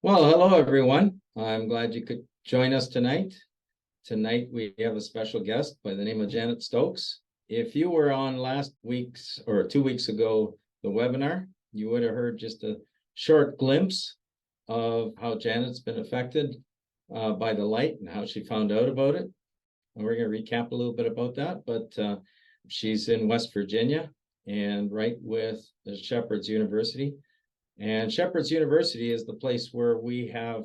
Well, hello, everyone. I'm glad you could join us tonight. Tonight, we have a special guest by the name of Janet Stokes. If you were on last week's or 2 weeks ago, the webinar, you would have heard just a short glimpse of how Janet's been affected by the light and how she found out about it. And we're going to recap a little bit about that, but she's in West Virginia and right with the Shepherd's University. And Shepherd's University is the place where we have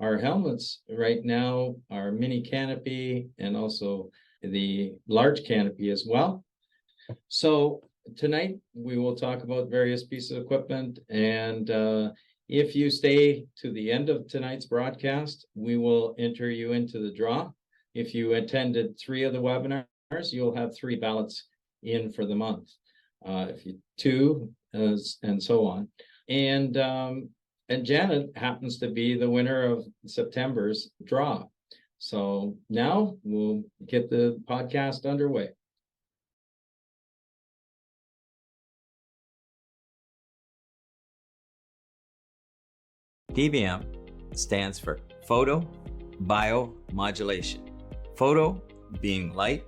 our helmets right now, our mini canopy, and also the large canopy as well. So tonight we will talk about various pieces of equipment. And if you stay to the end of tonight's broadcast, we will enter you into the draw. If you attended 3 of the webinars, you'll have 3 ballots in for the month. If you 2, and so on. And Janet happens to be the winner of September's draw. So now we'll get the podcast underway. PBM stands for photo biomodulation. Photo being light,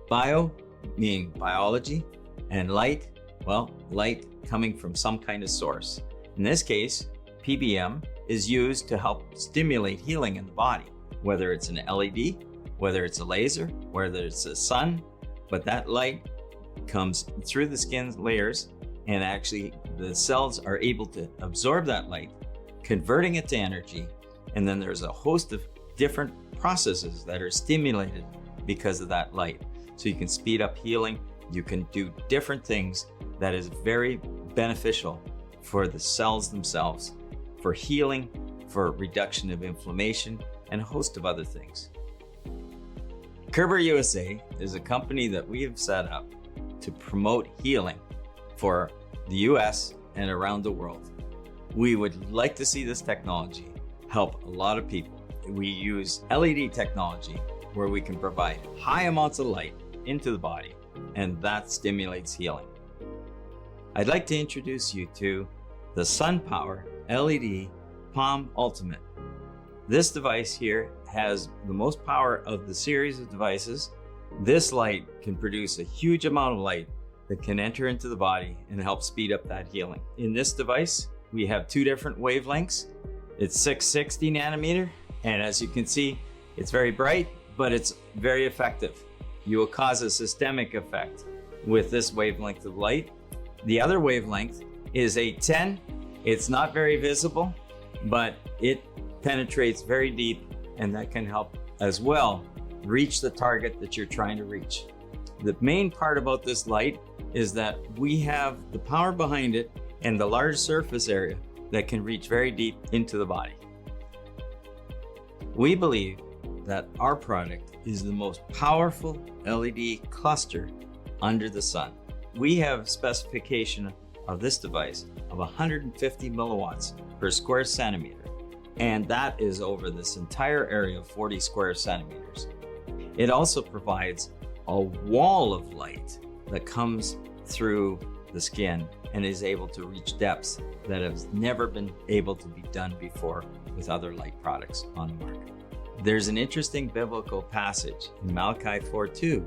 bio being biology, and light, well, light coming from some kind of source. In this case, PBM is used to help stimulate healing in the body, whether it's an LED, whether it's a laser, whether it's the sun, but that light comes through the skin layers and actually the cells are able to absorb that light, converting it to energy, and then there's a host of different processes that are stimulated because of that light. So you can speed up healing, you can do different things that is very beneficial for the cells themselves, for healing, for reduction of inflammation, and a host of other things. Kerber USA is a company that we have set up to promote healing for the US and around the world. We would like to see this technology help a lot of people. We use LED technology where we can provide high amounts of light into the body, and that stimulates healing. I'd like to introduce you to the SunPowerLED Palm Ultimate. This device here has the most power of the series of devices. This light can produce a huge amount of light that can enter into the body and help speed up that healing. In this device, we have 2 different wavelengths. It's 660 nanometer, and as you can see, it's very bright, but it's very effective. You will cause a systemic effect with this wavelength of light. The other wavelength is 810. It's not very visible, but it penetrates very deep, and that can help as well reach the target that you're trying to reach. The main part about this light is that we have the power behind it and the large surface area that can reach very deep into the body. We believe that our product is the most powerful LED cluster under the sun. We have specification of this device of 150 milliwatts per square centimeter, and that is over this entire area of 40 square centimeters. It also provides a wall of light that comes through the skin and is able to reach depths that have never been able to be done before with other light products on the market. There's an interesting biblical passage in Malachi 4:2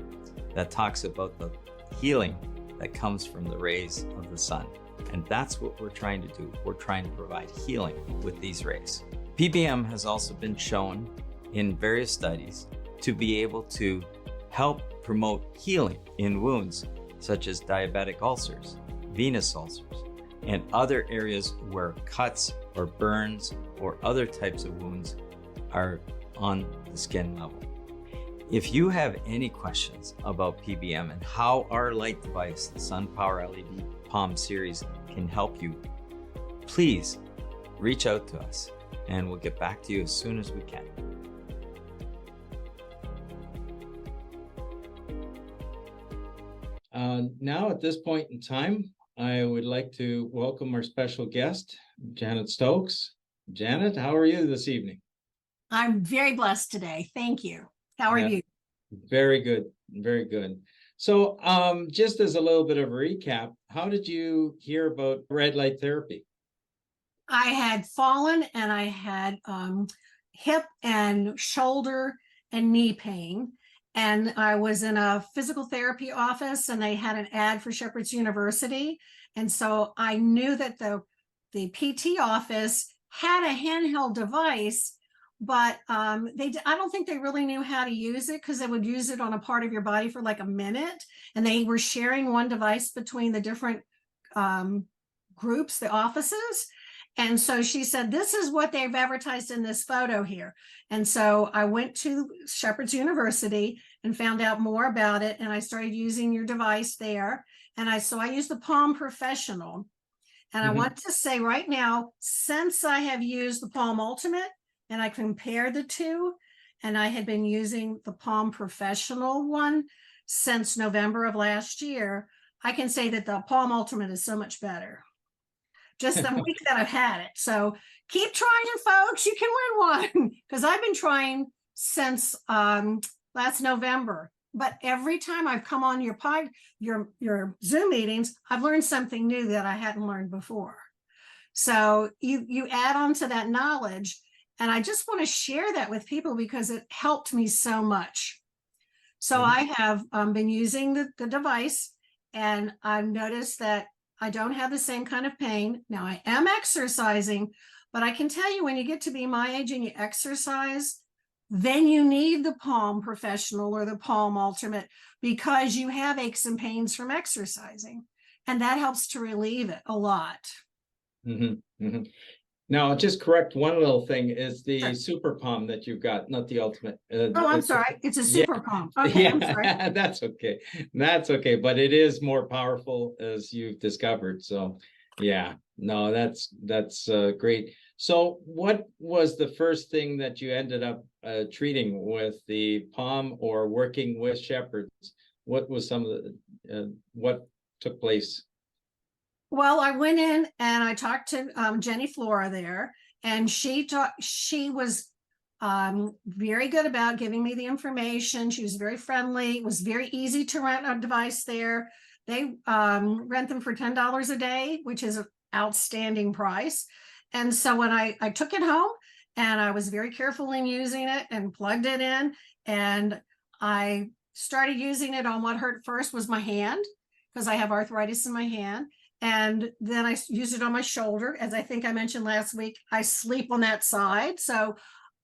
that talks about the healing that comes from the rays of the sun. And that's what we're trying to do. We're trying to provide healing with these rays. PBM has also been shown in various studies to be able to help promote healing in wounds such as diabetic ulcers, venous ulcers, and other areas where cuts or burns or other types of wounds are on the skin level. If you have any questions about PBM and how our light device, the SunPowerLED Palm series, can help you, please reach out to us and we'll get back to you as soon as we can. Now at this point in time, I would like to welcome our special guest, Janet Stokes. Janet, how are you this evening? I'm very blessed today. Thank you. How are you? Very good. Very good. So just as a little bit of a recap, how did you hear about red light therapy? I had fallen and I had hip and shoulder and knee pain. And I was in a physical therapy office and they had an ad for Shepherd's University. And so I knew that the PT office had a handheld device, but I don't think they really knew how to use it, because they would use it on a part of your body for like a minute. And they were sharing one device between the different groups, the offices. And so she said, this is what they've advertised in this photo here. And so I went to Shepherd's University and found out more about it. And I started using your device there. And so I use the Palm Professional. And I want to say right now, since I have used the Palm Ultimate and I compared the two, and I had been using the Palm Professional one since November of last year, I can say that the Palm Ultimate is so much better. Just the week that I've had it. So keep trying, folks. You can win one, because I've been trying since last November. But every time I've come on your Zoom meetings, I've learned something new that I hadn't learned before. So you add on to that knowledge, and I just want to share that with people because it helped me so much. So I have been using the device, and I've noticed that I don't have the same kind of pain. Now I am exercising, but I can tell you, when you get to be my age and you exercise, then you need the Palm Professional or the Palm Ultimate, because you have aches and pains from exercising, and that helps to relieve it a lot. Now, just correct one little thing, is the Super Palm that you've got, not the Ultimate. Oh, I'm sorry. It's a Super Palm. Okay, I'm sorry. That's okay. That's okay. But it is more powerful, as you've discovered. So yeah, no, that's great. So what was the first thing that you ended up treating with the Palm, or working with Shepherds? What was some of the, what took place? Well, I went in and I talked to Jenny Flora there, and she was very good about giving me the information. She was very friendly. It was very easy to rent a device there. They rent them for $10 a day, which is an outstanding price. And so when I took it home, and I was very careful in using it and plugged it in, and I started using it on what hurt first was my hand, because I have arthritis in my hand. And then I used it on my shoulder. As I think I mentioned last week, I sleep on that side. So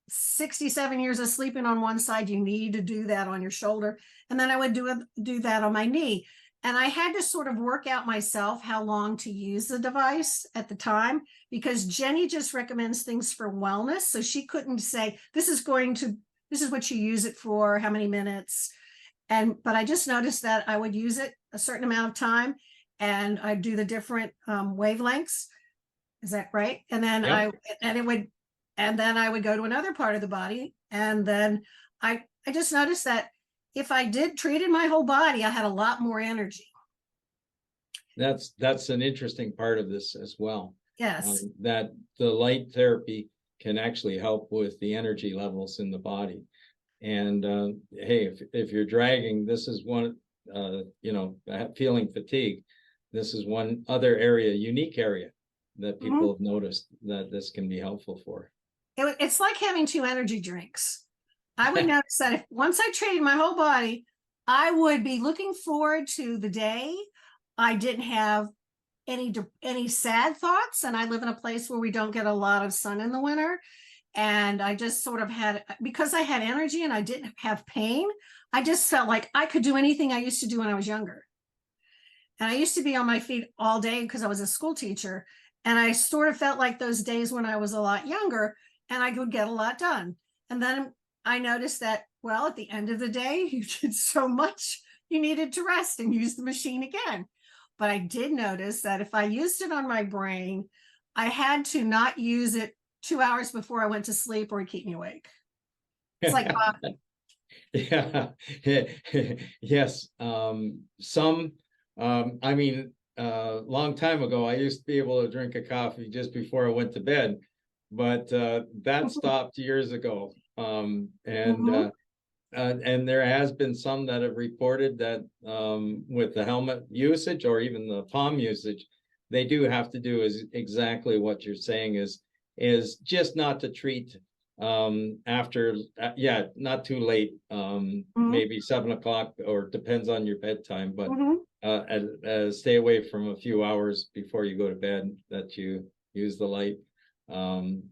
67 years of sleeping on one side, you need to do that on your shoulder. And then I would do that on my knee. And I had to sort of work out myself how long to use the device at the time, because Jenny just recommends things for wellness. So she couldn't say, this is what you use it for, how many minutes. But I just noticed that I would use it a certain amount of time, and I do the different wavelengths. Is that right? And then then I would go to another part of the body. And then I just noticed that if I treated my whole body, I had a lot more energy. That's an interesting part of this as well. Yes. That the light therapy can actually help with the energy levels in the body. And hey, if you're dragging, this is one, feeling fatigue. This is one other unique area that people have noticed that this can be helpful for. It's like having 2 energy drinks. I would notice that once I treated my whole body, I would be looking forward to the day. I didn't have any sad thoughts, and I live in a place where we don't get a lot of sun in the winter. And I just sort of because I had energy and I didn't have pain, I just felt like I could do anything I used to do when I was younger. And I used to be on my feet all day because I was a school teacher. And I sort of felt like those days when I was a lot younger, and I could get a lot done. And then I noticed that, well, at the end of the day, you did so much, you needed to rest and use the machine again. But I did notice that if I used it on my brain, I had to not use it 2 hours before I went to sleep, or it'd keep me awake. It's like coffee. Yeah. Yes. Long time ago, I used to be able to drink a coffee just before I went to bed, but that stopped years ago. And there has been some that have reported that with the helmet usage, or even the Palm usage, they do have to do is exactly what you're saying, is just not to treat after not too late, maybe 7 o'clock, or depends on your bedtime, but stay away from a few hours before you go to bed that you use the light. And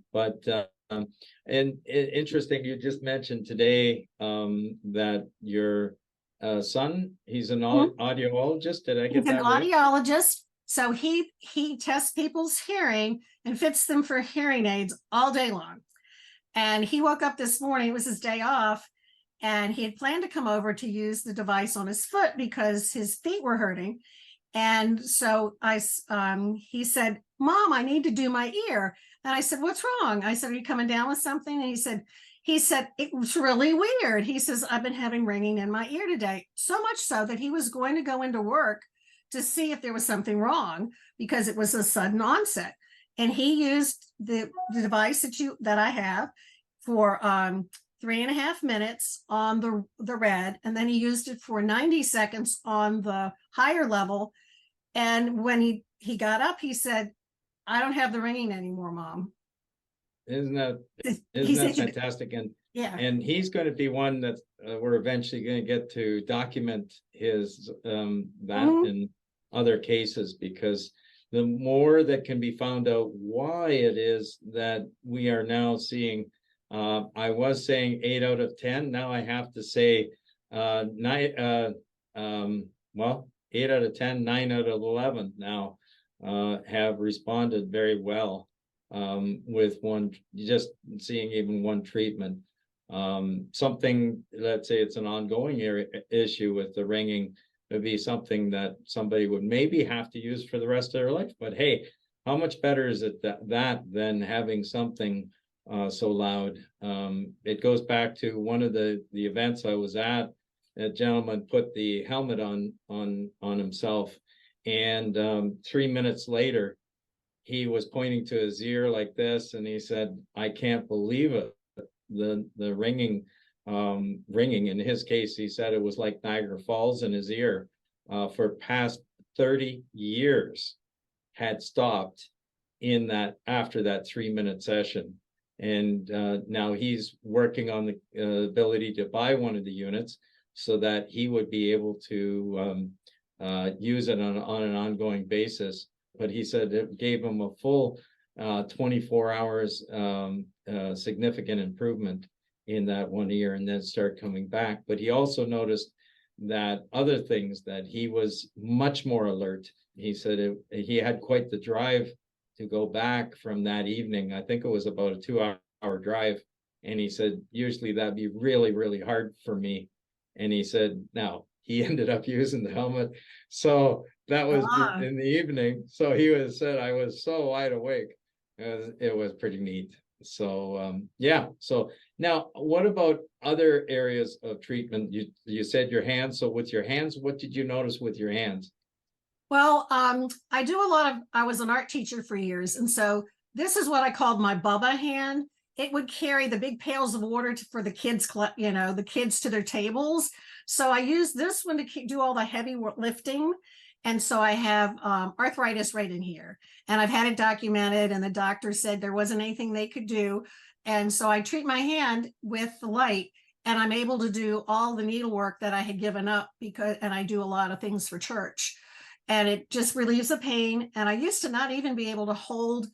interesting, you just mentioned today that your son, he's an audiologist. Did I get He's an that right? audiologist. So he tests people's hearing and fits them for hearing aids all day long. And he woke up this morning, it was his day off, and he had planned to come over to use the device on his foot because his feet were hurting. And so he said, "Mom, I need to do my ear." And I said, "What's wrong?" I said, "Are you coming down with something?" And he said, "It was really weird." He says, "I've been having ringing in my ear today." So much so that he was going to go into work to see if there was something wrong because it was a sudden onset. And he used the device that I have for 3.5 minutes on the red, and then he used it for 90 seconds on the higher level. And when he got up, he said, "I don't have the ringing anymore, Mom." Isn't that fantastic? Yeah. And he's going to be one that we're eventually going to get to document his in other cases, because the more that can be found out why it is that we are now seeing, I was saying 8 out of 10. Now I have to say 8 out of 10, 9 out of 11 now have responded very well with one, just seeing even one treatment. Something, let's say it's an ongoing issue with the ringing, would be something that somebody would maybe have to use for the rest of their life. But hey, how much better is it that than having something so loud? It goes back to one of the events I was at. A gentleman put the helmet on himself, and 3 minutes later, he was pointing to his ear like this, and he said, "I can't believe it. The ringing in his case," he said, it was like Niagara Falls in his ear for past 30 years had stopped after that 3-minute session. And now he's working on the ability to buy one of the units so that he would be able to use it on an ongoing basis. But he said it gave him a full 24 hours significant improvement in that one ear, and then start coming back. But he also noticed that other things, that he was much more alert. He said he had quite the drive to go back from that evening. I think it was about a 2-hour drive. And he said, usually that'd be really, really hard for me. And he said, now he ended up using the helmet. So that was in the evening. So he said, I was so wide awake. It was pretty neat. So so now what about other areas of treatment? You said your hands. So with your hands, what did you notice with your hands? Well, I was an art teacher for years. And so this is what I called my Bubba hand. It would carry the big pails of water for the kids, the kids to their tables. So I used this one to do all the heavy lifting. And so I have arthritis right in here, and I've had it documented, and the doctor said there wasn't anything they could do. And so I treat my hand with the light, and I'm able to do all the needlework that I had given up and I do a lot of things for church, and it just relieves the pain. And I used to not even be able to hold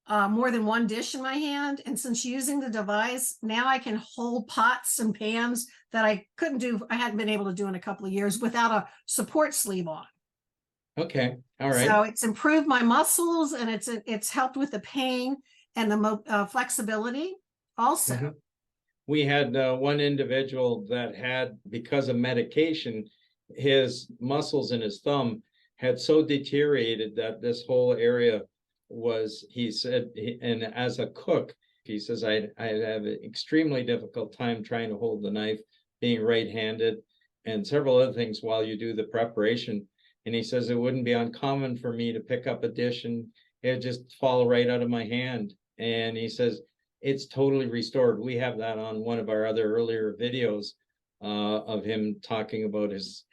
more than one dish in my hand. And since using the device, now I can hold pots and pans that I hadn't been able to do in a couple of years without a support sleeve on. Okay. All right. So it's improved my muscles, and it's helped with the pain and the flexibility also. Mm-hmm. We had one individual that had, because of medication, his muscles in his thumb had so deteriorated that this whole area was, he said, and as a cook, he says, I have an extremely difficult time trying to hold the knife, being right-handed, and several other things while you do the preparation. And he says, it wouldn't be uncommon for me to pick up a dish and it'd just fall right out of my hand. And he says, it's totally restored. We have that on one of our other earlier videos of him talking about his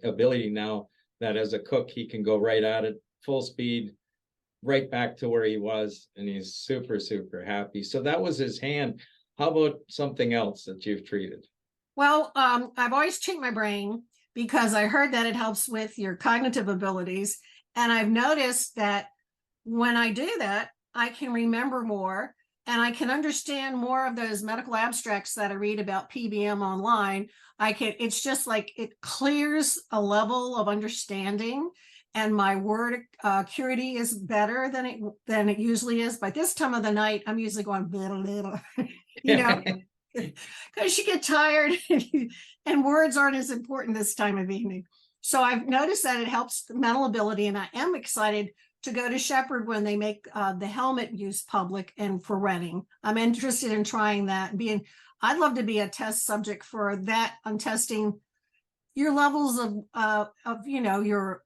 ability now that as a cook, he can go right at it full speed, right back to where he was, and he's super, super happy. So that was his hand. How about something else that you've treated? Well, I've always checked my brain because I heard that it helps with your cognitive abilities. And I've noticed that when I do that, I can remember more and I can understand more of those medical abstracts that I read about PBM online. It's just like it clears a level of understanding, and my word acuity is better than it usually is. By this time of the night, I'm usually going, blah, blah, blah, you know, because you get tired and words aren't as important this time of evening. So I've noticed that it helps the mental ability, and I am excited to go to Shepherd when they make the helmet use public and for renting. I'm interested in trying that. I'd love to be a test subject for that on testing your levels of your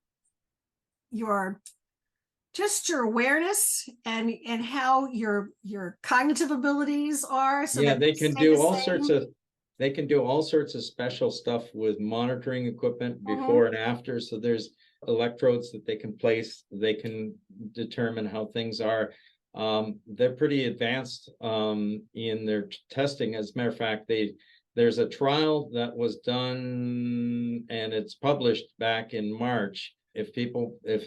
just your awareness and how your cognitive abilities are. So Yeah, that they they can stay do the all same. sorts of they can do all sorts of special stuff with monitoring equipment Mhm. before and after. So there's electrodes that they can place. They can determine how things are. They're pretty advanced in their testing. As a matter of fact, there's a trial that was done and it's published back in March. If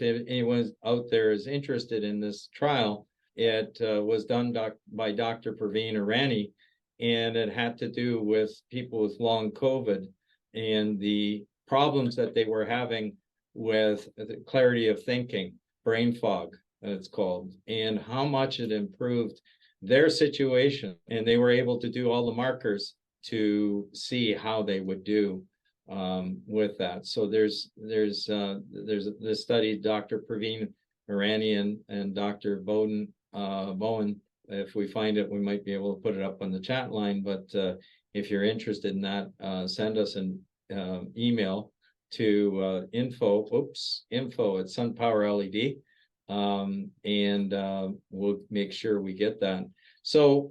anyone out there is interested in this trial, it was done by Dr. Praveen Irani, and it had to do with people with long COVID and the problems that they were having with the clarity of thinking, brain fog, it's called, and how much it improved their situation. And they were able to do all the markers to see how they would do with that. So there's this study, Dr. Praveen Irani and Dr. Bowen. If we find it, we might be able to put it up on the chat line. But if you're interested in that, send us an email to info at SunPowerLED, and we'll make sure we get that. So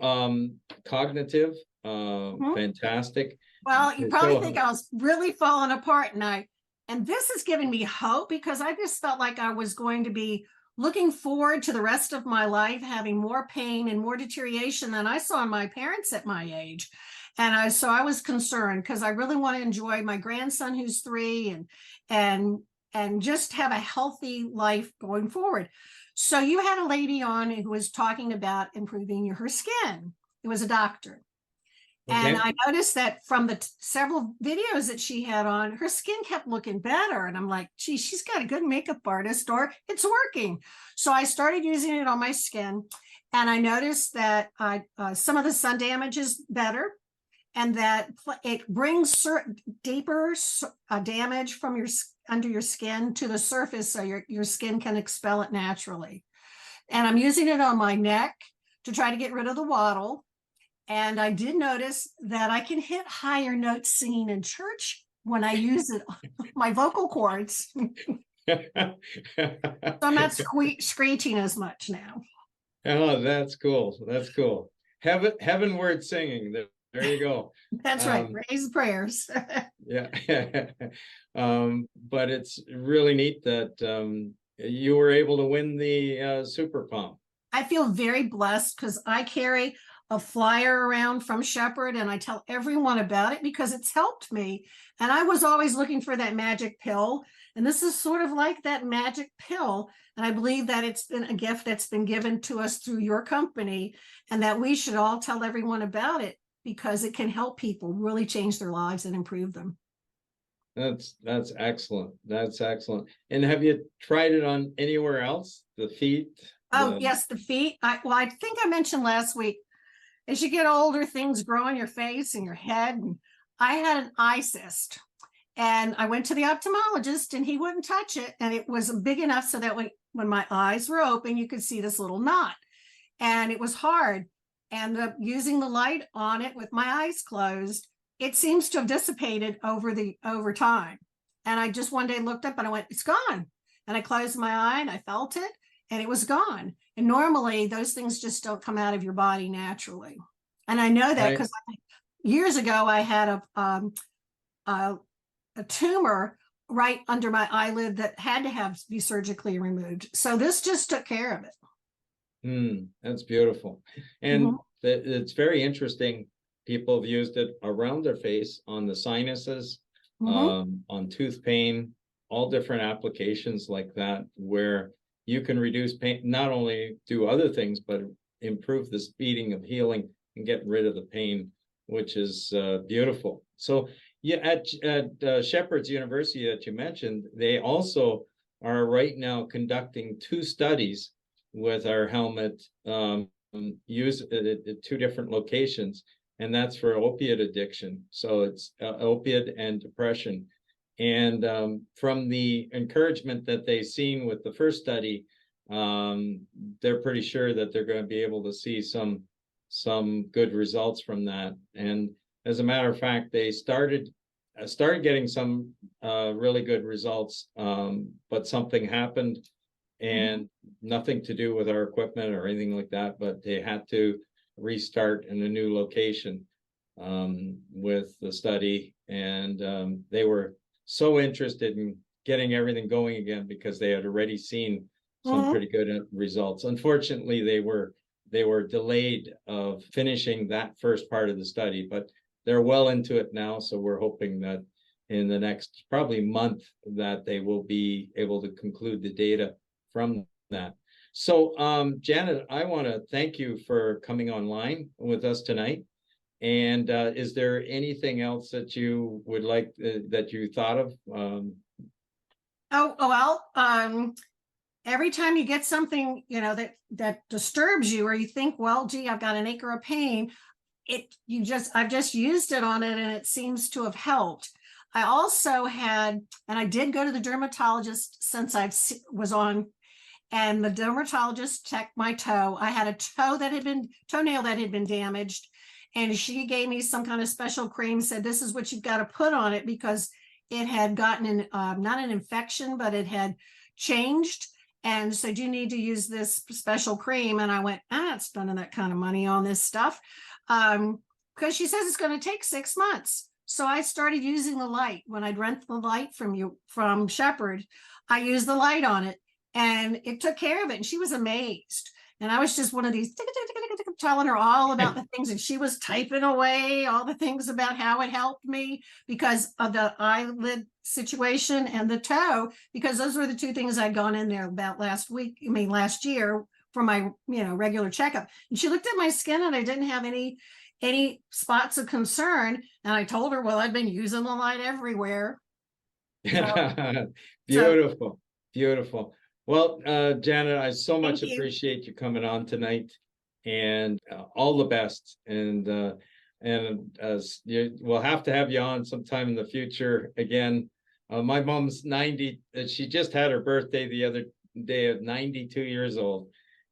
cognitive, fantastic. Well, you probably So, think I was really falling apart, and this has given me hope because I just felt like I was going to be looking forward to the rest of my life having more pain and more deterioration than I saw in my parents at my age. And so I was concerned because I really want to enjoy my grandson who's 3 and just have a healthy life going forward. So you had a lady on who was talking about improving her skin. It was a doctor. And I noticed that from the several videos that she had on, her skin kept looking better. And I'm like, gee, she's got a good makeup artist, or it's working. So I started using it on my skin. And I noticed that some of the sun damage is better, and that it brings certain deeper damage from under your skin to the surface, so your skin can expel it naturally. And I'm using it on my neck to try to get rid of the waddle. And I did notice that I can hit higher notes singing in church when I use it on my vocal cords. So I'm not screeching as much now. Oh, that's cool. That's cool. Heavenward singing. There you go. That's right. Raise prayers. Yeah. But it's really neat that you were able to win the Super Pump. I feel very blessed because I carry a flyer around from Shepherd and I tell everyone about it because it's helped me. And I was always looking for that magic pill. And this is sort of like that magic pill. And I believe that it's been a gift that's been given to us through your company, and that we should all tell everyone about it because it can help people really change their lives and improve them. That's excellent. That's excellent. And have you tried it on anywhere else? The feet? Oh, yes, the feet. I think I mentioned last week, as you get older, things grow on your face and your head. And I had an eye cyst, and I went to the ophthalmologist and he wouldn't touch it. And it was big enough so that when my eyes were open, you could see this little knot, and it was hard. And using the light on it with my eyes closed, it seems to have dissipated over time. And I just one day looked up and I went, it's gone. And I closed my eye and I felt it, and it was gone. And normally those things just don't come out of your body naturally. And I know that because years ago I had a tumor right under my eyelid that had to be surgically removed. So this just took care of it. That's beautiful. And Mhm. it's very interesting. People have used it around their face, on the sinuses, Mhm. on tooth pain, all different applications like that, where you can reduce pain, not only do other things, but improve the speeding of healing and get rid of the pain, which is beautiful. So yeah, at Shepherd's University that you mentioned, they also are right now conducting 2 studies with our helmet, use at 2 different locations, and that's for opiate addiction. So it's opiate and depression. And from the encouragement that they've seen with the first study, they're pretty sure that they're going to be able to see some good results from that. And as a matter of fact, they started getting some really good results, but something happened, and nothing to do with our equipment or anything like that, but they had to restart in a new location with the study. And they were so interested in getting everything going again because they had already seen some Mhm. pretty good results. Unfortunately, they were delayed of finishing that first part of the study, but they're well into it now. So we're hoping that in the next probably month that they will be able to conclude the data from that. So, Janet, I want to thank you for coming online with us tonight. And is there anything else that you would like that you thought of? Well, every time you get something, that disturbs you, or you think, well, gee, I've got an acre of pain, I've just used it on it and it seems to have helped. I also had, and I did go to the dermatologist since I was on, and the dermatologist checked my toe. I had a toenail that had been damaged, and she gave me some kind of special cream, said, this is what you've got to put on it because it had gotten not an infection, but it had changed. And said, you need to use this special cream. And I went, I'm not spending that kind of money on this stuff. Because she says it's going to take 6 months. So I started using the light. When I'd rent the light from Shepherd, I used the light on it and it took care of it. And she was amazed. And I was just one of these telling her all about the things, and she was typing away all the things about how it helped me because of the eyelid situation and the toe, because those were the 2 things I'd gone in there about last year for my regular checkup. And she looked at my skin and I didn't have any spots of concern. And I told her, well, I've been using the light everywhere. So Beautiful, beautiful. Well, Janet, I so much thank you. appreciate you coming on tonight, and all the best. And as we'll have to have you on sometime in the future again. My mom's 90. She just had her birthday the other day of 92 years old,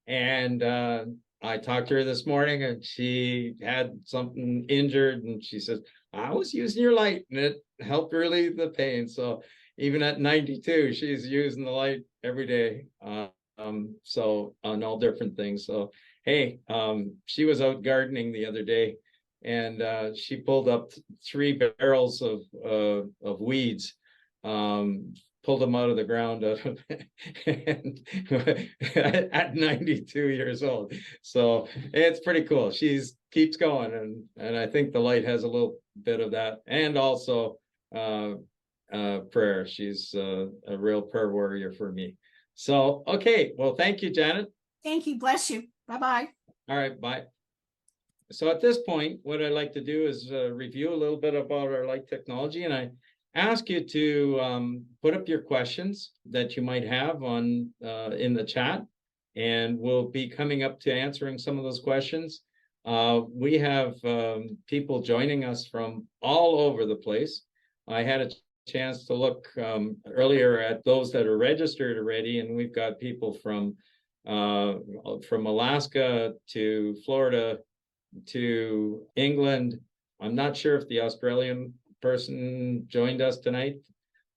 and I talked to her this morning, and she had something injured, and she says, I was using your light and it helped relieve the pain. So even at 92, she's using the light every day. So on all different things. So, hey, she was out gardening the other day, and she pulled up 3 barrels of weeds, pulled them out of the ground and at 92 years old. So it's pretty cool. She's keeps going, and I think the light has a little bit of that, and also prayer. She's a real prayer warrior for me. So, okay. Well, thank you, Janet. Thank you. Bless you. Bye-bye. All right. Bye. So at this point, what I'd like to do is review a little bit about our light technology, and I ask you to put up your questions that you might have on in the chat, and we'll be coming up to answering some of those questions. We have people joining us from all over the place. I had a chance to look earlier at those that are registered already, and we've got people from Alaska to Florida to England. I'm not sure if the Australian person joined us tonight,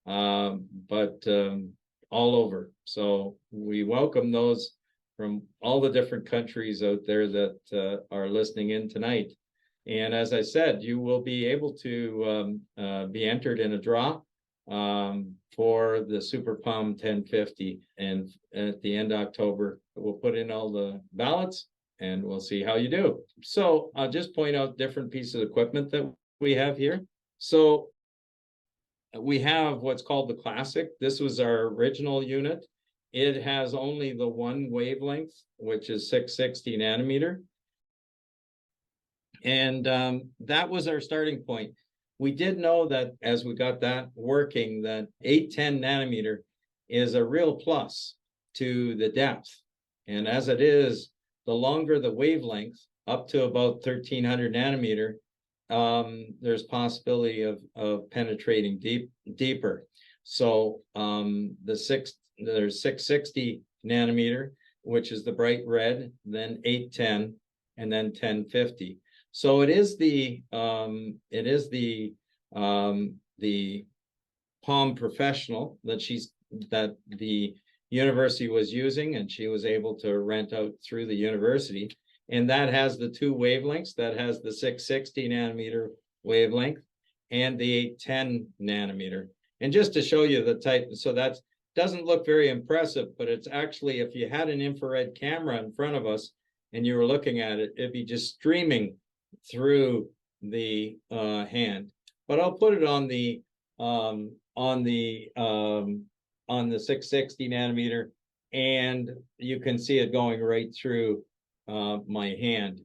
but all over. So we welcome those from all the different countries out there that are listening in tonight. And as I said, you will be able to be entered in a draw for the Super Palm 1050. And at the end of October, we'll put in all the ballots and we'll see how you do. So I'll just point out different pieces of equipment that we have here. So we have what's called the Classic. This was our original unit. It has only the one wavelength, which is 660 nanometer. And that was our starting point. We did know that as we got that working, that 810 nanometer is a real plus to the depth. And as it is, the longer the wavelength, up to about 1300 nanometer, there's possibility of penetrating deeper. So there's 660 nanometer, which is the bright red, then 810, and then 1050. So it is the Palm Professional that the university was using, and she was able to rent out through the university. And that has the two wavelengths. That has the 660 nanometer wavelength and the 810 nanometer. And just to show you the type, so that doesn't look very impressive, but it's actually, if you had an infrared camera in front of us and you were looking at it, it'd be just streaming through the hand. But I'll put it on the 660 nanometer, and you can see it going right through my hand.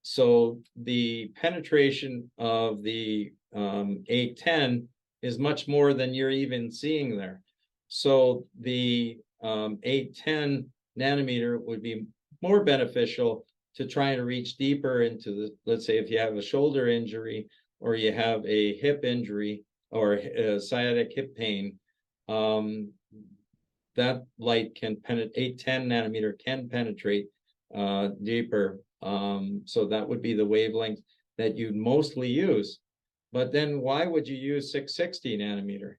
So the penetration of the 810 is much more than you're even seeing there. So the 810 nanometer would be more beneficial to try to reach deeper into the, let's say if you have a shoulder injury or you have a hip injury or a sciatic hip pain, that light can penetrate, 810 nanometer can penetrate deeper. So that would be the wavelength that you'd mostly use. But then why would you use 660 nanometer?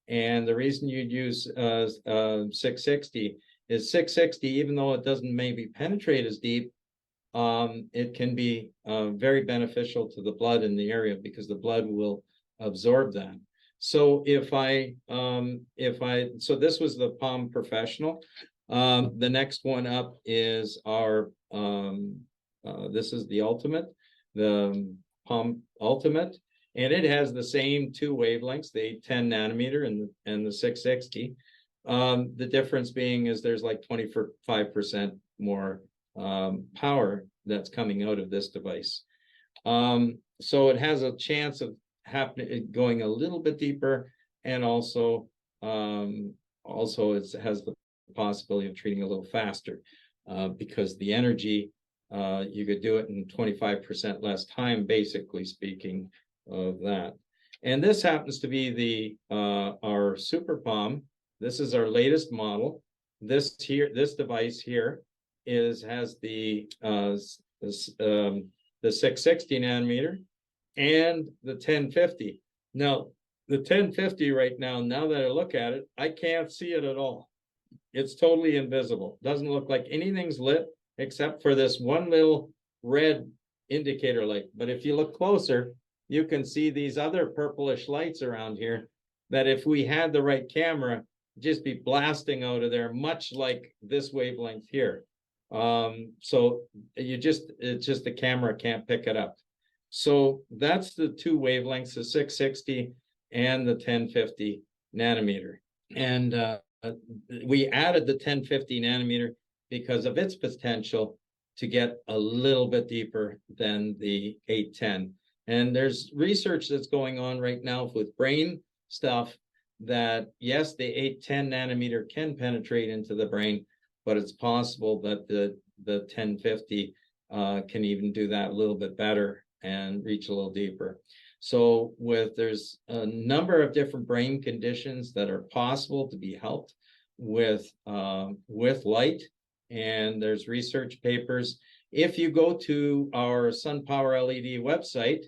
And the reason you'd use 660 is 660, even though it doesn't maybe penetrate as deep, it can be very beneficial to the blood in the area because the blood will absorb that. So so this was the Palm Professional. The next one up is our, this is the Ultimate, the Palm Ultimate, and it has the same two wavelengths, the 810 nanometer and the 660. The difference being is there's like 25% more power that's coming out of this device. So it has a chance of going a little bit deeper, and also it has the possibility of treating a little faster because the energy, you could do it in 25% less time, basically speaking of that. And this happens to be the our Super Palm. This is our latest model. This device here has the 660 nanometer and the 1050. Now, the 1050 right now that I look at it, I can't see it at all. It's totally invisible. Doesn't look like anything's lit except for this one little red indicator light. But if you look closer, you can see these other purplish lights around here that if we had the right camera, just be blasting out of there, much like this wavelength here. So it's just the camera can't pick it up. So that's the two wavelengths, the 660 and the 1050 nanometer. And we added the 1050 nanometer because of its potential to get a little bit deeper than the 810. And there's research that's going on right now with brain stuff that, yes, the 810 nanometer can penetrate into the brain, but it's possible that the 1050 can even do that a little bit better and reach a little deeper. So there's a number of different brain conditions that are possible to be helped with light, and there's research papers. If you go to our SunPowerLED website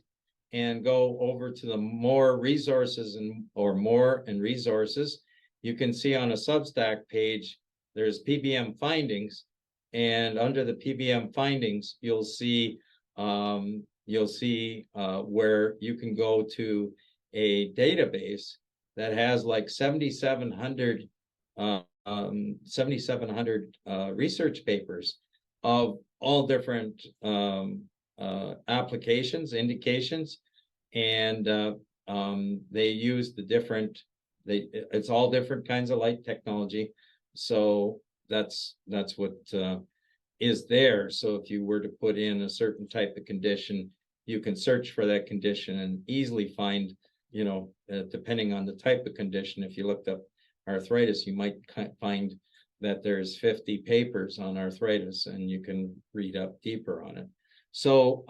and go over to the more resources and resources, you can see on a Substack page, there's PBM findings, and under the PBM findings, you'll see where you can go to a database that has like 7,700 research papers of all different applications, indications, and they use the different, it's all different kinds of light technology. So that's what is there. So if you were to put in a certain type of condition, you can search for that condition and easily find, depending on the type of condition, if you looked up arthritis, you might find that there's 50 papers on arthritis, and you can read up deeper on it. So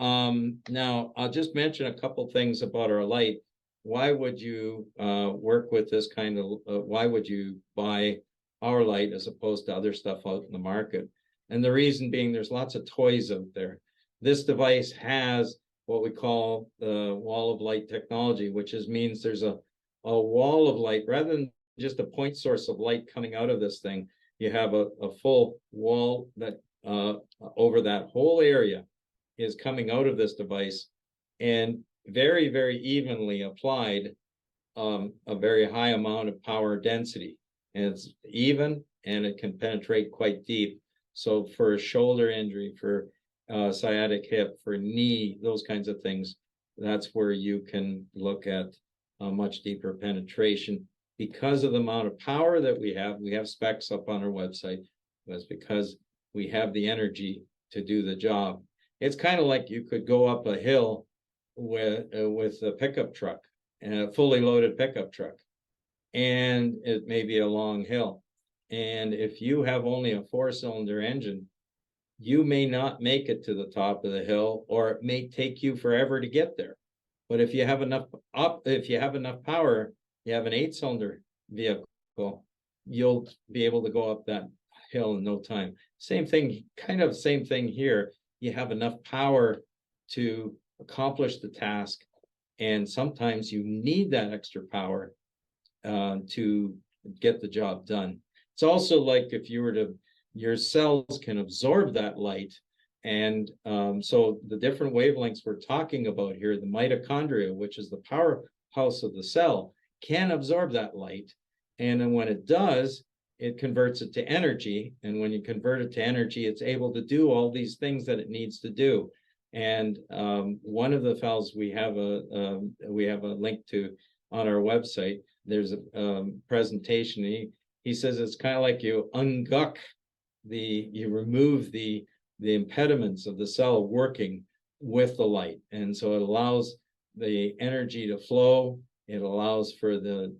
now I'll just mention a couple things about our light. Why would you work with this kind of, why would you buy our light as opposed to other stuff out in the market? And the reason being, there's lots of toys out there. This device has what we call the wall of light technology, which means there's a wall of light rather than just a point source of light coming out of this thing. You have a full wall that over that whole area is coming out of this device, and very, very evenly applied a very high amount of power density. And it's even, and it can penetrate quite deep. So for a shoulder injury, for sciatic hip, for knee, those kinds of things, that's where you can look at a much deeper penetration. Because of the amount of power that we have specs up on our website. That's because we have the energy to do the job. It's kind of like you could go up a hill with a pickup truck, and a fully loaded pickup truck, and it may be a long hill. And if you have only a 4-cylinder engine, you may not make it to the top of the hill, or it may take you forever to get there. But if you have enough power, you have an 8-cylinder vehicle, you'll be able to go up that hill in no time. Same thing here. You have enough power to accomplish the task, and sometimes you need that extra power to get the job done. It's also like if you were to, your cells can absorb that light. And so the different wavelengths we're talking about here, the mitochondria, which is the powerhouse of the cell, can absorb that light. And then when it does, it converts it to energy. And when you convert it to energy, it's able to do all these things that it needs to do. And one of the files we have a link to on our website. There's a presentation. He says it's kind of like you unguck you remove the impediments of the cell working with the light. And so it allows the energy to flow. It allows for the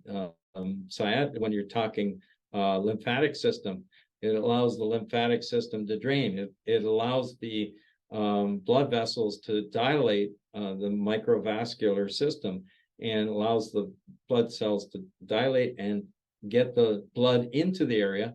when you're talking lymphatic system, it allows the lymphatic system to drain. It allows the blood vessels to dilate the microvascular system, and allows the blood cells to dilate and get the blood into the area.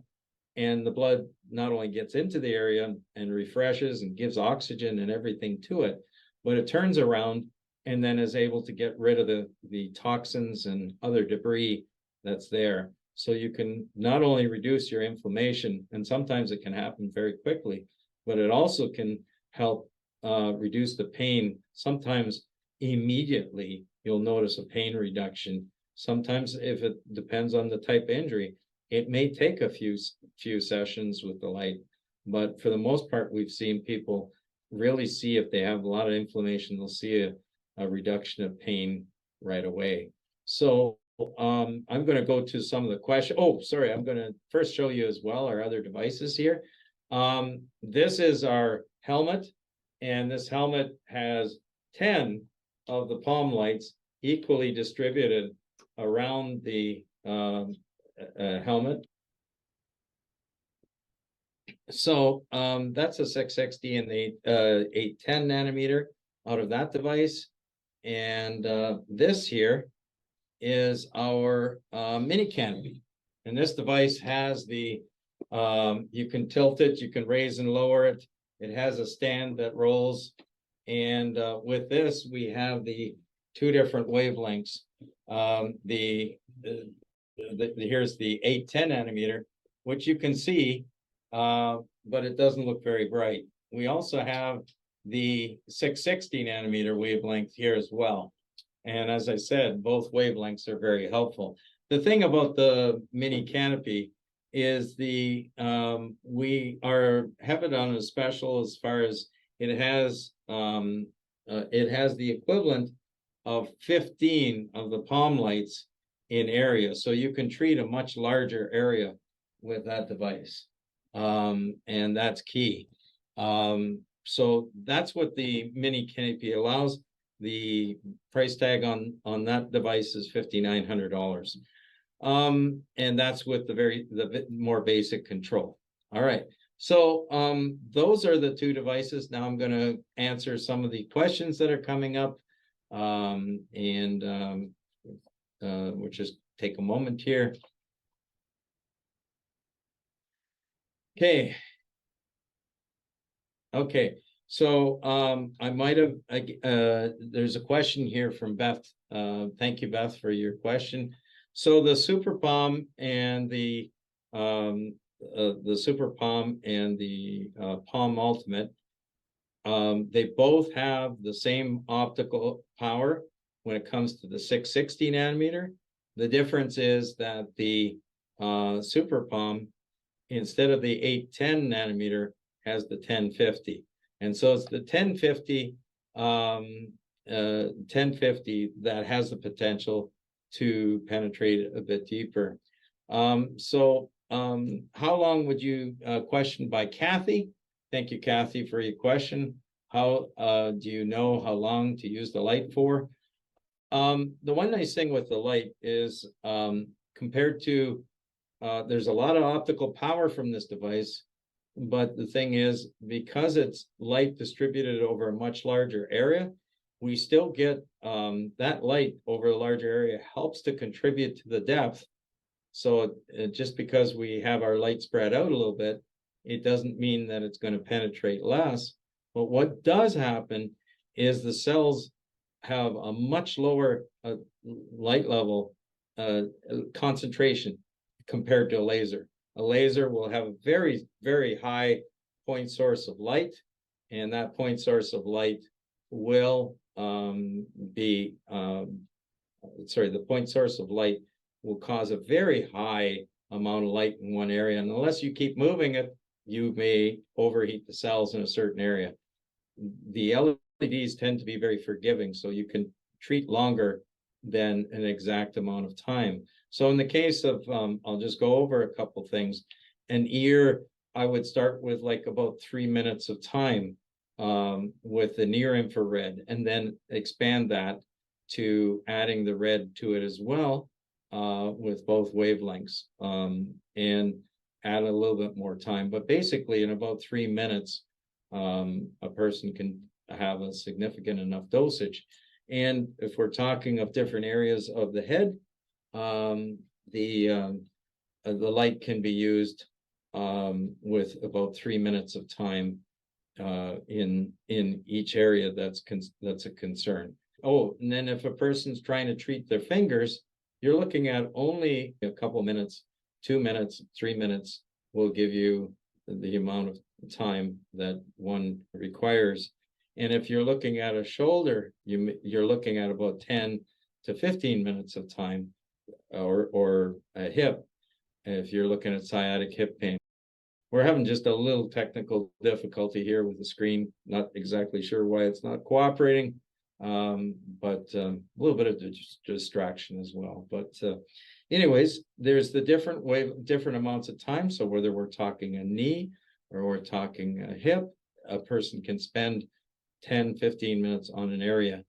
And the blood not only gets into the area and refreshes and gives oxygen and everything to it, but it turns around and then is able to get rid of the toxins and other debris that's there. So you can not only reduce your inflammation, and sometimes it can happen very quickly, but it also can help reduce the pain. Sometimes immediately you'll notice a pain reduction. Sometimes, if it depends on the type of injury, it may take a few sessions with the light, but for the most part, we've seen people really see, if they have a lot of inflammation, they'll see a reduction of pain right away. So I'm going to go to some of the questions. Oh, sorry, I'm going to first show you as well our other devices here. This is our helmet, and this helmet has 10 of the palm lights equally distributed around the helmet. So that's a 660 and the 810 nanometer out of that device. And this here is our mini canopy. And this device has the, you can tilt it, you can raise and lower it. It has a stand that rolls. And with this, we have the two different wavelengths. Here's the 810 nanometer, which you can see, but it doesn't look very bright. We also have the 660 nanometer wavelength here as well. And as I said, both wavelengths are very helpful. the thing about the mini canopy is we have it on a special as far as it has the equivalent of 15 of the palm lights in area. So you can treat a much larger area with that device. And that's key. So that's what the mini canopy allows. The price tag on that device is $5,900. And that's with the more basic control. All right. So those are the two devices. Now I'm going to answer some of the questions that are coming up. We'll just take a moment here. Okay. Okay. So I might have, there's a question here from Beth. Thank you, Beth, for your question. So the Super Palm and the Super Palm and the Palm Ultimate, they both have the same optical power when it comes to the 660 nanometer. The difference is that the Super Palm, instead of the 810 nanometer, has the 1050. And so it's the 1050 that has the potential to penetrate a bit deeper. How long would you, question by Kathy? Thank you, Kathy, for your question. How do you know how long to use the light for? The one nice thing with the light is compared to, there's a lot of optical power from this device, but the thing is, because it's light distributed over a much larger area, we still get that light over a larger area helps to contribute to the depth. So just because we have our light spread out a little bit, it doesn't mean that it's going to penetrate less. But what does happen is the cells have a much lower light level concentration compared to a laser. A laser will have a very, very high point source of light, and that point source of light will the point source of light will cause a very high amount of light in one area. And unless you keep moving it, you may overheat the cells in a certain area. The LEDs tend to be very forgiving, so you can treat longer than an exact amount of time. So in the case of, I'll just go over a couple things. An ear, I would start with like about 3 minutes of time with the near infrared, and then expand that to adding the red to it as well with both wavelengths, and add a little bit more time. But basically in about 3 minutes, a person can have a significant enough dosage. And if we're talking of different areas of the head, the light can be used with about 3 minutes of time in each area that's a concern. Oh, and then if a person's trying to treat their fingers, you're looking at only a couple minutes. 2 minutes, 3 minutes will give you the amount of time that one requires. And if you're looking at a shoulder, you're looking at about 10 to 15 minutes of time, or a hip, if you're looking at sciatic hip pain. We're having just a little technical difficulty here with the screen. Not exactly sure why it's not cooperating, but a little bit of distraction as well. But anyways, there's the different amounts of time. So whether we're talking a knee or we're talking a hip, a person can spend 10, 15 minutes on an area.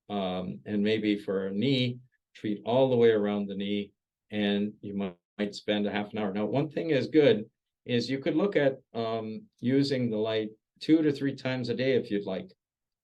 And maybe for a knee, treat all the way around the knee, and you might spend a half an hour. Now, one thing is good is you could look at using the light 2 to 3 times a day if you'd like.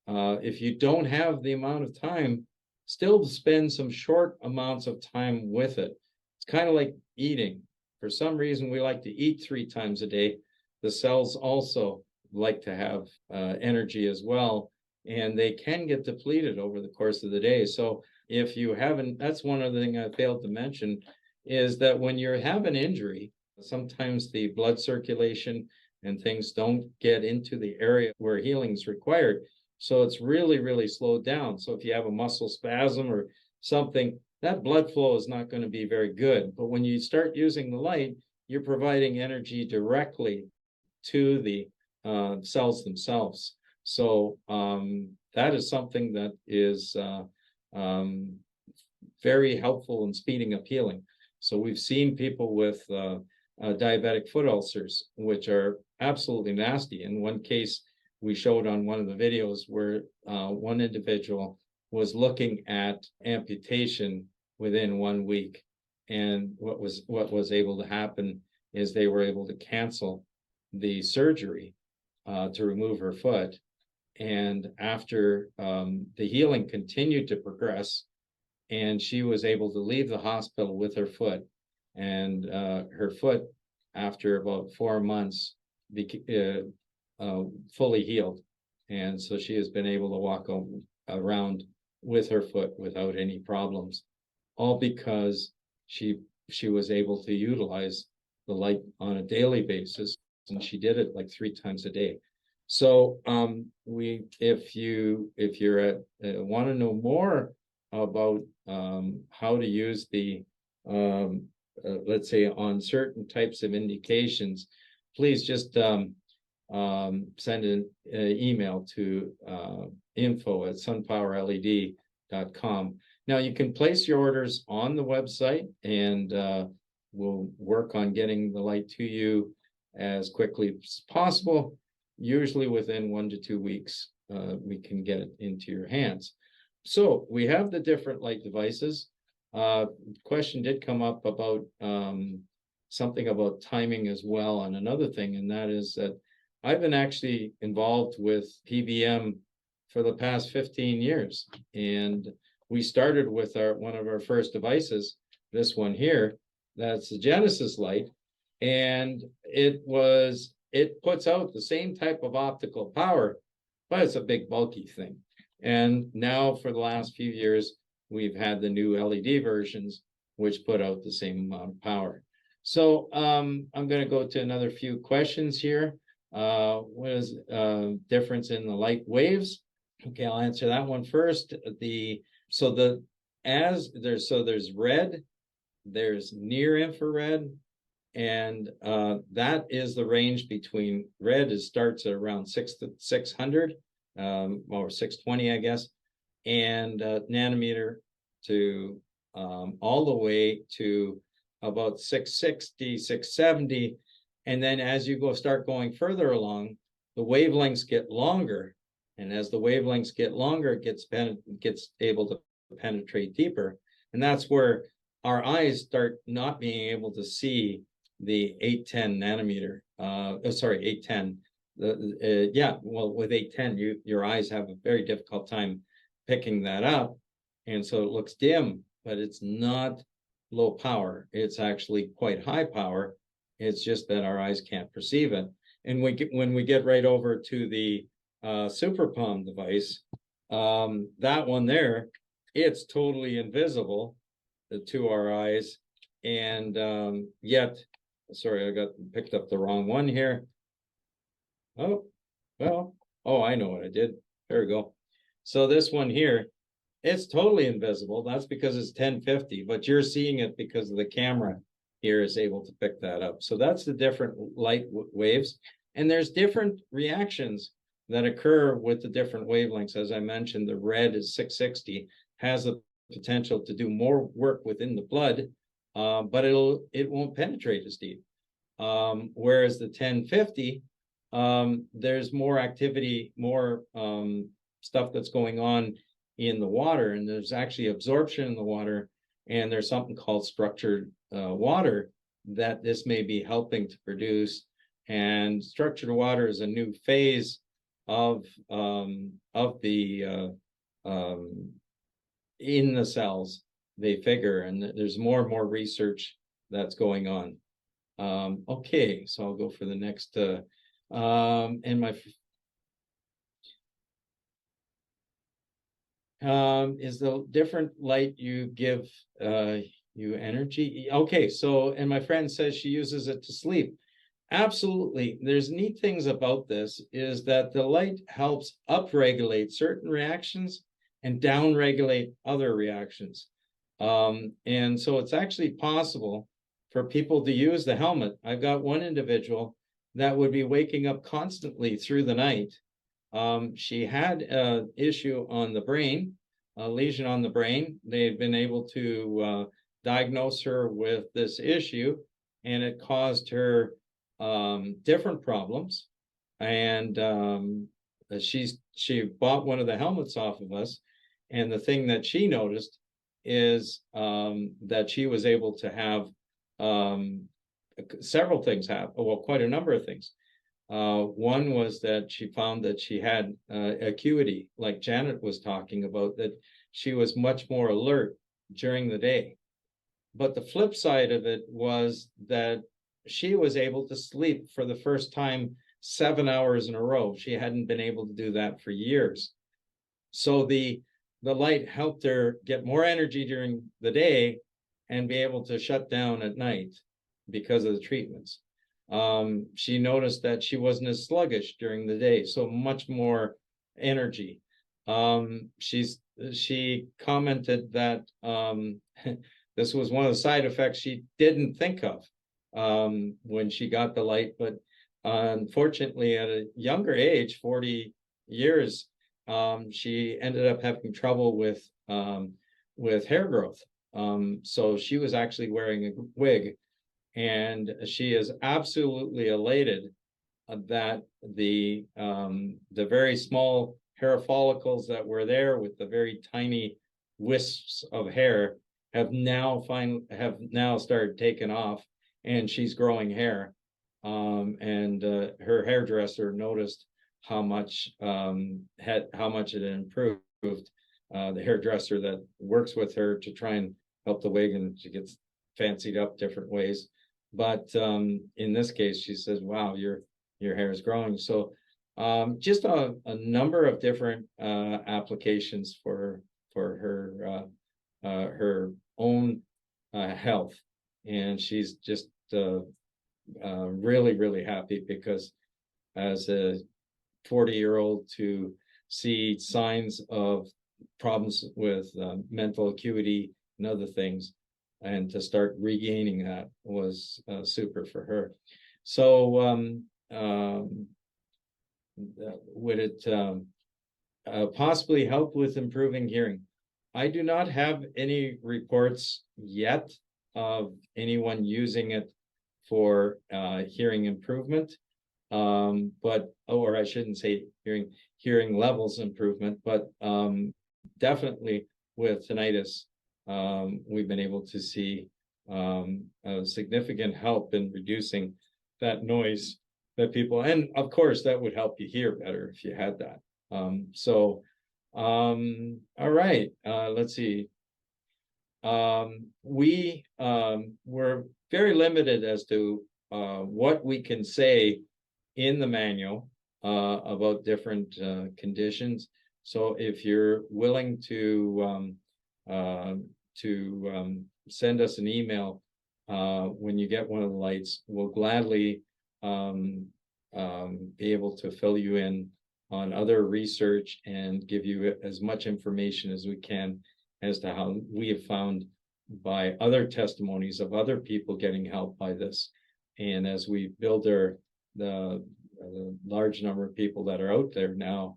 If you don't have the amount of time, still spend some short amounts of time with it. It's kind of like eating. For some reason, we like to eat 3 times a day. The cells also like to have energy as well, and they can get depleted over the course of the day. So if you haven't, that's one other thing I failed to mention, is that when you have an injury, sometimes the blood circulation and things don't get into the area where healing is required. So it's really, really slowed down. So if you have a muscle spasm or something, that blood flow is not going to be very good. But when you start using the light, you're providing energy directly to the cells themselves. So that is something that is very helpful in speeding up healing. So we've seen people with diabetic foot ulcers, which are absolutely nasty. In one case, we showed on one of the videos where one individual was looking at amputation within 1 week. And what was able to happen is they were able to cancel the surgery to remove her foot. And after the healing continued to progress, and she was able to leave the hospital with her foot, and her foot, after about 4 months, fully healed. And so she has been able to walk around with her foot without any problems, all because she was able to utilize the light on a daily basis, and she did it like 3 times a day. So if you're want to know more about how to use the let's say on certain types of indications, please just send an email to info@sunpowerled.com. Now you can place your orders on the website, and we'll work on getting the light to you as quickly as possible. Usually within 1 to 2 weeks, we can get it into your hands. So we have the different light devices. Question did come up about something about timing as well, and another thing, and that is that I've been actually involved with PBM for the past 15 years. And we started with one of our first devices, this one here, that's the Genesis light. And it puts out the same type of optical power, but it's a big bulky thing. And now for the last few years, we've had the new LED versions, which put out the same amount of power. So I'm going to go to another few questions here. What is difference in the light waves? Okay, I'll answer that one first. There's red, there's near infrared, and that is the range between red. It starts at around 600 or 620, I guess, and nanometer to all the way to about 660, 670. And then as you start going further along, the wavelengths get longer. And as the wavelengths get longer, it gets able to penetrate deeper. And that's where our eyes start not being able to see the 810 nanometer. 810. With 810, your eyes have a very difficult time picking that up. And so it looks dim, but it's not low power. It's actually quite high power. It's just that our eyes can't perceive it. And when we get right over to the Super Palm device, that one there, it's totally invisible to our eyes. And yet, sorry, I picked up the wrong one here. I know what I did. There we go. So this one here, it's totally invisible. That's because it's 1050, but you're seeing it because of the camera here is able to pick that up. So that's the different light waves. And there's different reactions that occur with the different wavelengths. As I mentioned, the red is 660, has the potential to do more work within the blood, but it won't penetrate as deep. Whereas the 1050, there's more activity, more stuff that's going on in the water, and there's actually absorption in the water, and there's something called structured water that this may be helping to produce. And structured water is a new phase of the in the cells, they figure, and there's more and more research that's going on. Okay, so I'll go for the next is the different light you give you energy. Okay, so, and my friend says she uses it to sleep. Absolutely. There's neat things about this is that the light helps upregulate certain reactions and downregulate other reactions. And so it's actually possible for people to use the helmet. I've got one individual that would be waking up constantly through the night. She had an issue on the brain, a lesion on the brain. They've been able to diagnose her with this issue, and it caused her different problems. And she bought one of the helmets off of us, and the thing that she noticed is that she was able to have several things happen. Well, quite a number of things. One was that she found that she had acuity, like Janet was talking about, that she was much more alert during the day. But the flip side of it was that she was able to sleep for the first time 7 hours in a row. She hadn't been able to do that for years. So the light helped her get more energy during the day and be able to shut down at night because of the treatments. She noticed that she wasn't as sluggish during the day, so much more energy. She commented that this was one of the side effects she didn't think of when she got the light, but unfortunately, at a younger age, 40 years, she ended up having trouble with hair growth. So she was actually wearing a wig, and she is absolutely elated that the very small hair follicles that were there with the very tiny wisps of hair have now started taking off, and she's growing hair. And her hairdresser noticed how much it improved. The hairdresser that works with her to try and help the wig, and she gets fancied up different ways. But in this case, she says, "Wow, your hair is growing." So just a number of different applications for her own health, and she's just really, really happy, because as a 40-year-old, to see signs of problems with mental acuity and other things, and to start regaining that was super for her. So would it possibly help with improving hearing? I do not have any reports yet of anyone using it for hearing improvement, or I shouldn't say hearing levels improvement, but definitely with tinnitus, we've been able to see a significant help in reducing that noise that people, and of course that would help you hear better if you had that. All right, let's see. We're very limited as to what we can say in the manual about different conditions. So if you're willing to send us an email when you get one of the lights, we'll gladly be able to fill you in on other research and give you as much information as we can as to how we have found by other testimonies of other people getting help by this. And as we build the large number of people that are out there now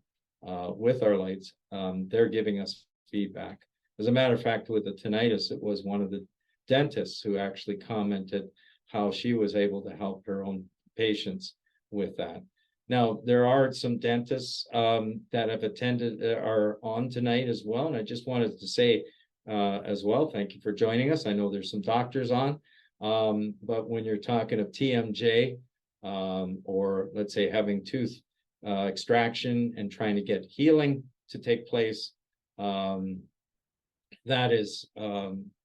with our lights, they're giving us feedback. As a matter of fact, with the tinnitus, it was one of the dentists who actually commented how she was able to help her own patients with that. Now, there are some dentists that have attended, are on tonight as well. And I just wanted to say as well, thank you for joining us. I know there's some doctors on, but when you're talking of TMJ, or let's say having tooth extraction and trying to get healing to take place, that is,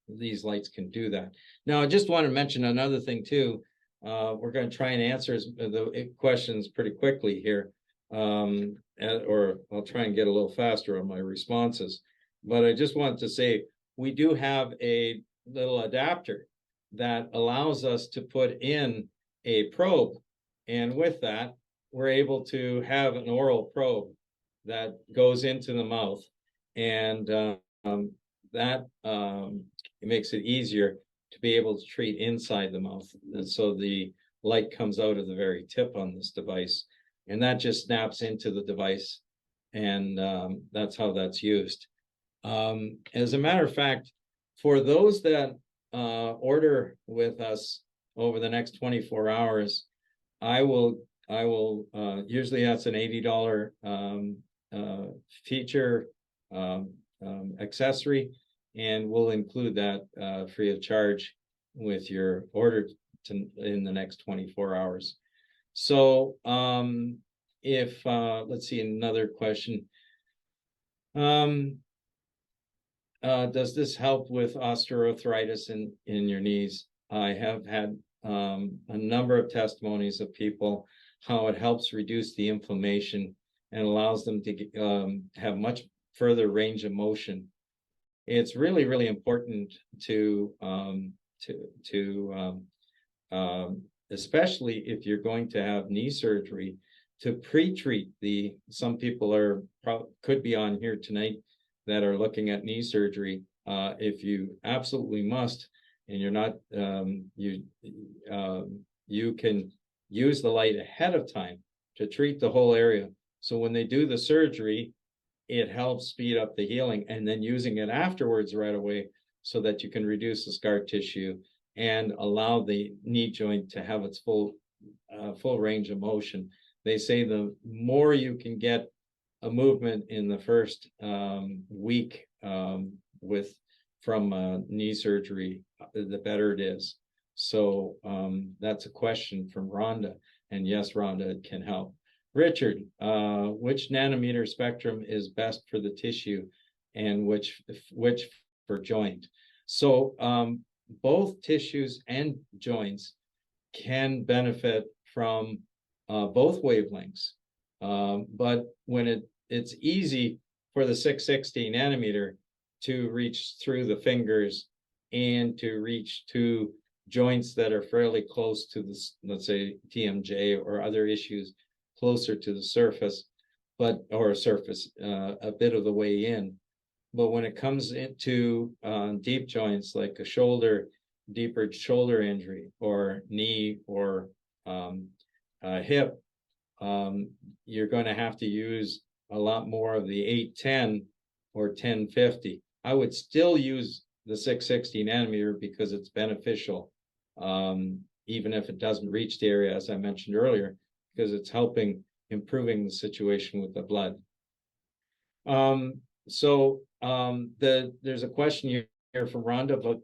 these lights can do that. Now, I just want to mention another thing too. We're going to try and answer the questions pretty quickly here, or I'll try and get a little faster on my responses. But I just want to say, we do have a little adapter that allows us to put in a probe. And with that, we're able to have an oral probe that goes into the mouth. And that it makes it easier to be able to treat inside the mouth. And so the light comes out of the very tip on this device, and that just snaps into the device, and that's how that's used. As a matter of fact, for those that order with us over the next 24 hours, I will usually that's an $80 feature accessory, and we'll include that free of charge with your order in the next 24 hours. So if let's see, another question. Does this help with osteoarthritis in your knees? I have had a number of testimonies of people how it helps reduce the inflammation and allows them to have much further range of motion. It's really, really important to especially if you're going to have knee surgery, to pre-treat some people could be on here tonight that are looking at knee surgery. If you absolutely must, and you're not, you can use the light ahead of time to treat the whole area. So when they do the surgery, it helps speed up the healing, and then using it afterwards right away so that you can reduce the scar tissue and allow the knee joint to have its full range of motion. They say the more you can get a movement in the first week from knee surgery, the better it is. So that's a question from Rhonda, and yes, Rhonda, it can help. Richard, which nanometer spectrum is best for the tissue, and which for joint? So both tissues and joints can benefit from both wavelengths. But when it's easy for the 660 nanometer to reach through the fingers and to reach to joints that are fairly close to the, let's say, TMJ or other issues closer to the surface, a bit of the way in. But when it comes into deep joints like a deeper shoulder injury or knee or hip, you're going to have to use a lot more of the 810 or 1050. I would still use the 660 nanometer because it's beneficial, even if it doesn't reach the area, as I mentioned earlier, because it's improving the situation with the blood. There's a question here from Rhonda about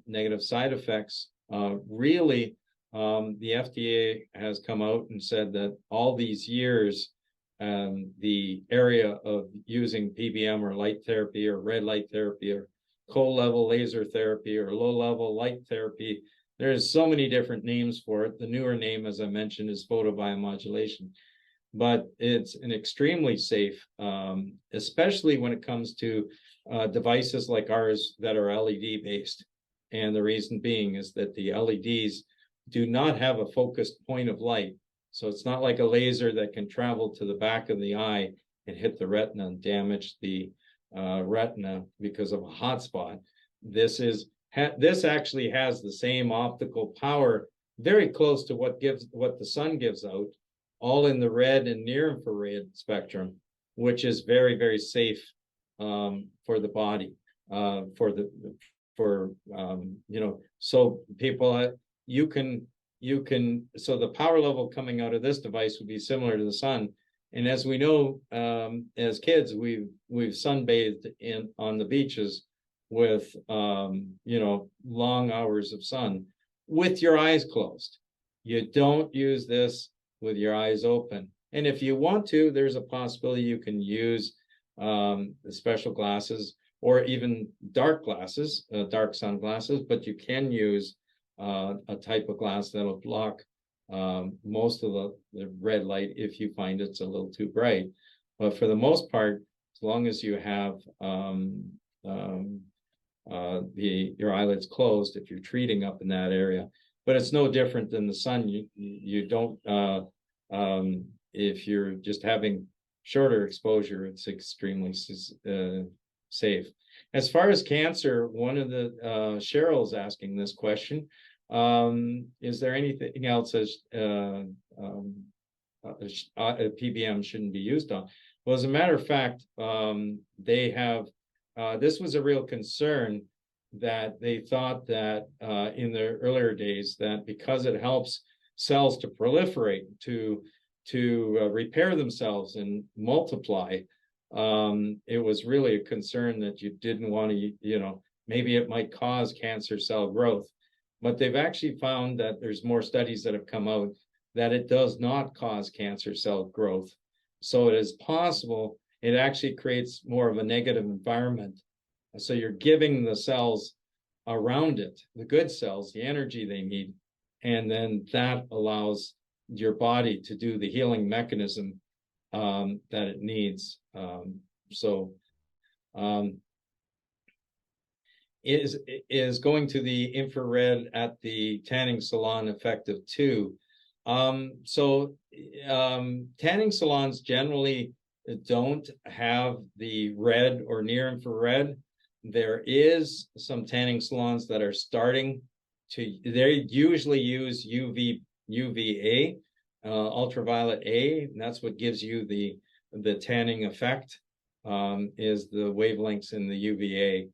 negative side effects. Really, the FDA has come out and said that all these years, the area of using PBM or light therapy or red light therapy or cold level laser therapy or low level light therapy, there's so many different names for it. The newer name, as I mentioned, is photobiomodulation, but it's an extremely safe, especially when it comes to devices like ours that are LED based. And the reason being is that the LEDs do not have a focused point of light. So it's not like a laser that can travel to the back of the eye and hit the retina and damage the retina because of a hot spot. This actually has the same optical power, very close to what the sun gives out, all in the red and near infrared spectrum, which is very, very safe for the body. So people, so the power level coming out of this device would be similar to the sun. And as we know, as kids, we've sunbathed on the beaches with long hours of sun with your eyes closed. You don't use this with your eyes open. And if you want to, there's a possibility you can use the special glasses or even dark glasses, dark sunglasses, but you can use a type of glass that'll block most of the red light if you find it's a little too bright. But for the most part, as long as you have your eyelids closed, if you're treating up in that area, but it's no different than the sun. You don't, if you're just having shorter exposure, it's extremely safe. As far as cancer, one of the Cheryl's asking this question. Is there anything else as PBM shouldn't be used on? Well, as a matter of fact, they have this was a real concern, that they thought that in the earlier days, that because it helps cells to proliferate, to repair themselves and multiply, it was really a concern that you didn't want to, maybe it might cause cancer cell growth. But they've actually found that there's more studies that have come out that it does not cause cancer cell growth. So it is possible it actually creates more of a negative environment. So you're giving the cells around it, the good cells, the energy they need. And then that allows your body to do the healing mechanism that it needs. Is going to the infrared at the tanning salon effective too? Tanning salons generally don't have the red or near infrared. There is some tanning salons that are starting to, they usually use UVA, ultraviolet A, and that's what gives you the tanning effect, is the wavelengths in the UVA.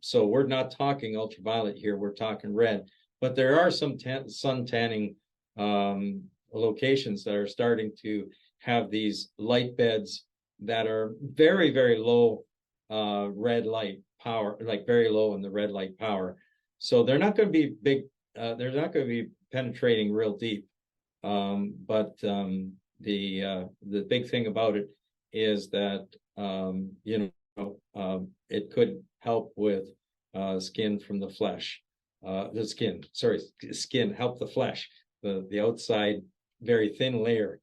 So we're not talking ultraviolet here, we're talking red, but there are some sun tanning locations that are starting to have these light beds that are very, very low red light power, like very low in the red light power. So they're not going to be big, they're not going to be penetrating real deep. But the big thing about it is that, it could help with skin from the flesh. Skin, help the flesh, the outside very thin layer.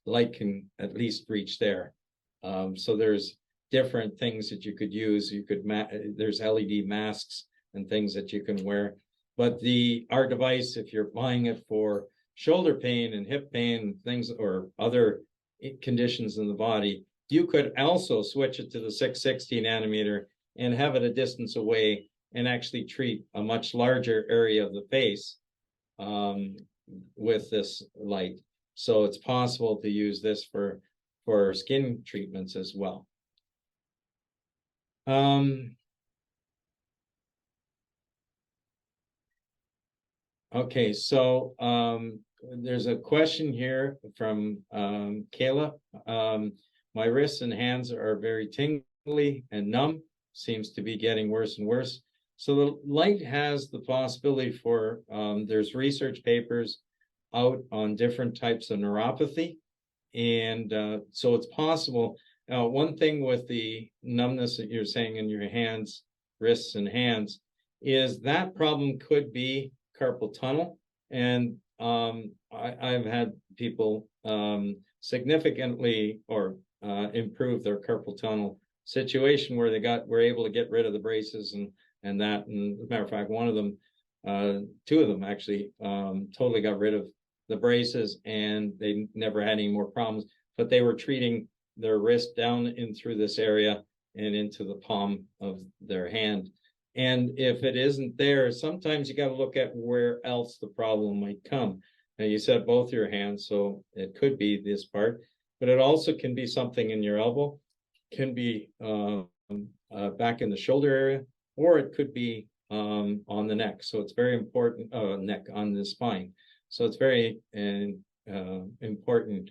Light can at least reach there. So there's different things that you could use. There's LED masks and things that you can wear. But our device, if you're buying it for shoulder pain and hip pain, things or other conditions in the body, you could also switch it to the 660 nanometer and have it a distance away and actually treat a much larger area of the face with this light. So it's possible to use this for skin treatments as well. Okay, so there's a question here from Kayla. My wrists and hands are very tingly and numb, seems to be getting worse and worse. So the light has the possibility for, there's research papers out on different types of neuropathy. And so it's possible. One thing with the numbness that you're saying in your hands, wrists and hands, is that problem could be carpal tunnel. And I've had people significantly or improve their carpal tunnel situation where were able to get rid of the braces and that. And as a matter of fact, one of them, two of them actually totally got rid of the braces and they never had any more problems, but they were treating their wrist down in through this area and into the palm of their hand. And if it isn't there, sometimes you got to look at where else the problem might come. And you said both your hands, so it could be this part, but it also can be something in your elbow, can be back in the shoulder area, or it could be on the neck. So it's very important, neck on the spine. So it's very important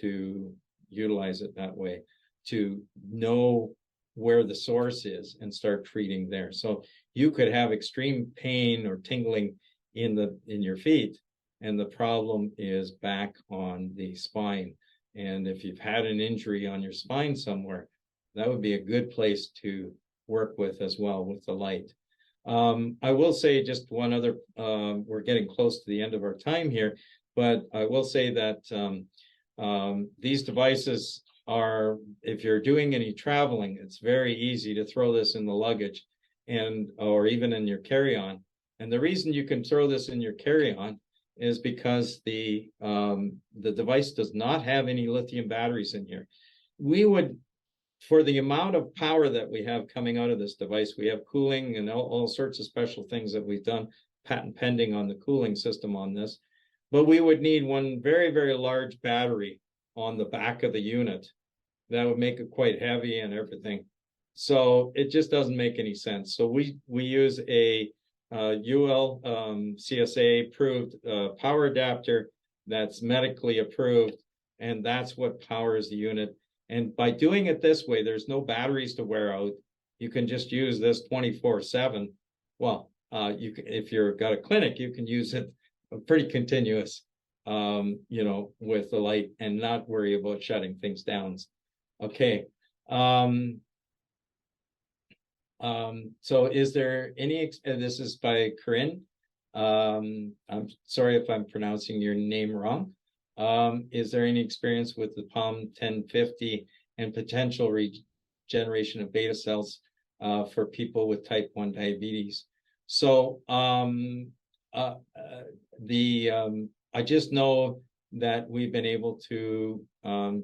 to utilize it that way, to know where the source is and start treating there. So you could have extreme pain or tingling in your feet, and the problem is back on the spine. And if you've had an injury on your spine somewhere, that would be a good place to work with as well with the light. I will say just one other, we're getting close to the end of our time here, but I will say that these devices are, if you're doing any traveling, it's very easy to throw this in the luggage or even in your carry-on. And the reason you can throw this in your carry-on is because the device does not have any lithium batteries in here. We would for the amount of power that we have coming out of this device, we have cooling and all sorts of special things that we've done, patent pending on the cooling system on this. But we would need one very, very large battery on the back of the unit. That would make it quite heavy and everything. So it just doesn't make any sense. So we use a UL CSA approved power adapter that's medically approved, and that's what powers the unit. And by doing it this way, there's no batteries to wear out. You can just use this 24/7. Well, you can, if you've got a clinic, you can use it pretty continuous, you know, with the light and not worry about shutting things down. Okay. So is there any, this is by Corinne. I'm sorry if I'm pronouncing your name wrong. Is there any experience with the Palm 1050 and potential regeneration of beta cells for people with type 1 diabetes? So I just know that we've been able to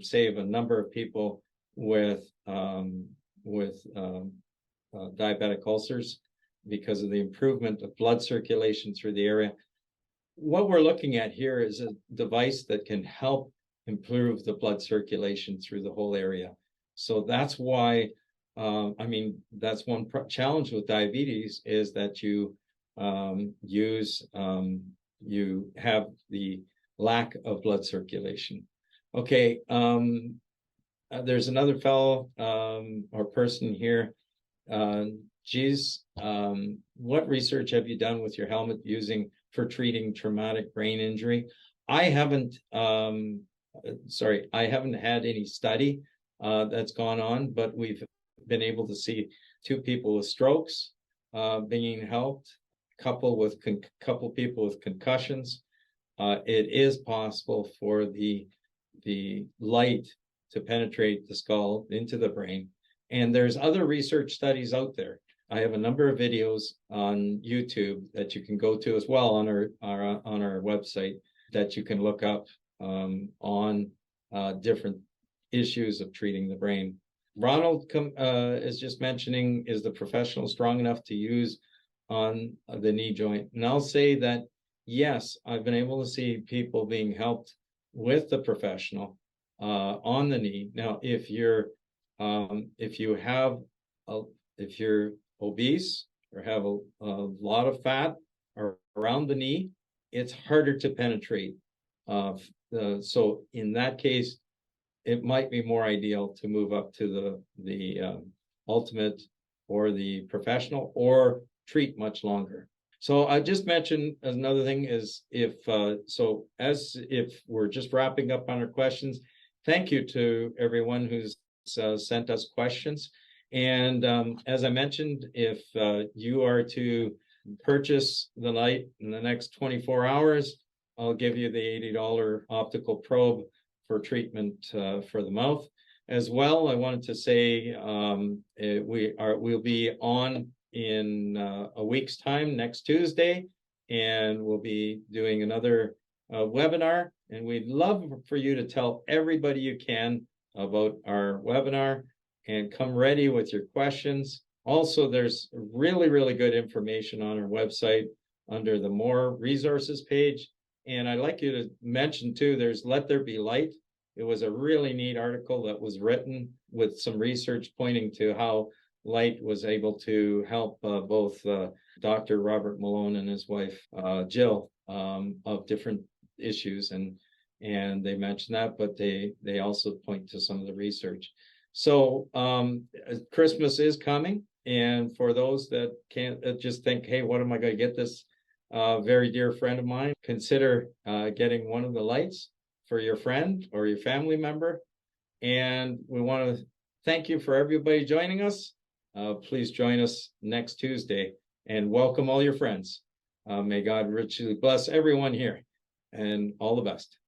save a number of people with diabetic ulcers because of the improvement of blood circulation through the area. What we're looking at here is a device that can help improve the blood circulation through the whole area. So that's why, I mean, that's one challenge with diabetes is that you you have the lack of blood circulation. Okay, there's another fellow or person here. Geez, what research have you done with your helmet using for treating traumatic brain injury? I haven't, sorry, I haven't had any study that's gone on, but we've been able to see 2 people with strokes being helped, couple people with concussions. It is possible for the light to penetrate the skull into the brain. And there's other research studies out there. I have a number of videos on YouTube that you can go to as well on our website that you can look up on different issues of treating the brain. Ronald is just mentioning, is the professional strong enough to use on the knee joint? And I'll say that, yes, I've been able to see people being helped with the professional on the knee. Now, if you're obese or have a lot of fat around the knee, it's harder to penetrate. So in that case, it might be more ideal to move up to the ultimate or the professional or treat much longer. So I just mentioned another thing is if we're just wrapping up on our questions, thank you to everyone who's sent us questions. And as I mentioned, if you are to purchase the light in the next 24 hours, I'll give you the $80 optical probe for treatment for the mouth. As well, I wanted to say we'll be on in a week's time, next Tuesday, and we'll be doing another webinar. And we'd love for you to tell everybody you can about our webinar and come ready with your questions. Also, there's really, really good information on our website under the More Resources page. And I'd like you to mention too, there's Let There Be Light. It was a really neat article that was written with some research pointing to how light was able to help both Dr. Robert Malone and his wife, Jill, of different issues. And they mention that, but they also point to some of the research. So Christmas is coming. And for those that can't just think, hey, what am I going to get this very dear friend of mine? Consider getting one of the lights for your friend or your family member. And we want to thank you for everybody joining us. Please join us next Tuesday and welcome all your friends. May God richly bless everyone here and all the best.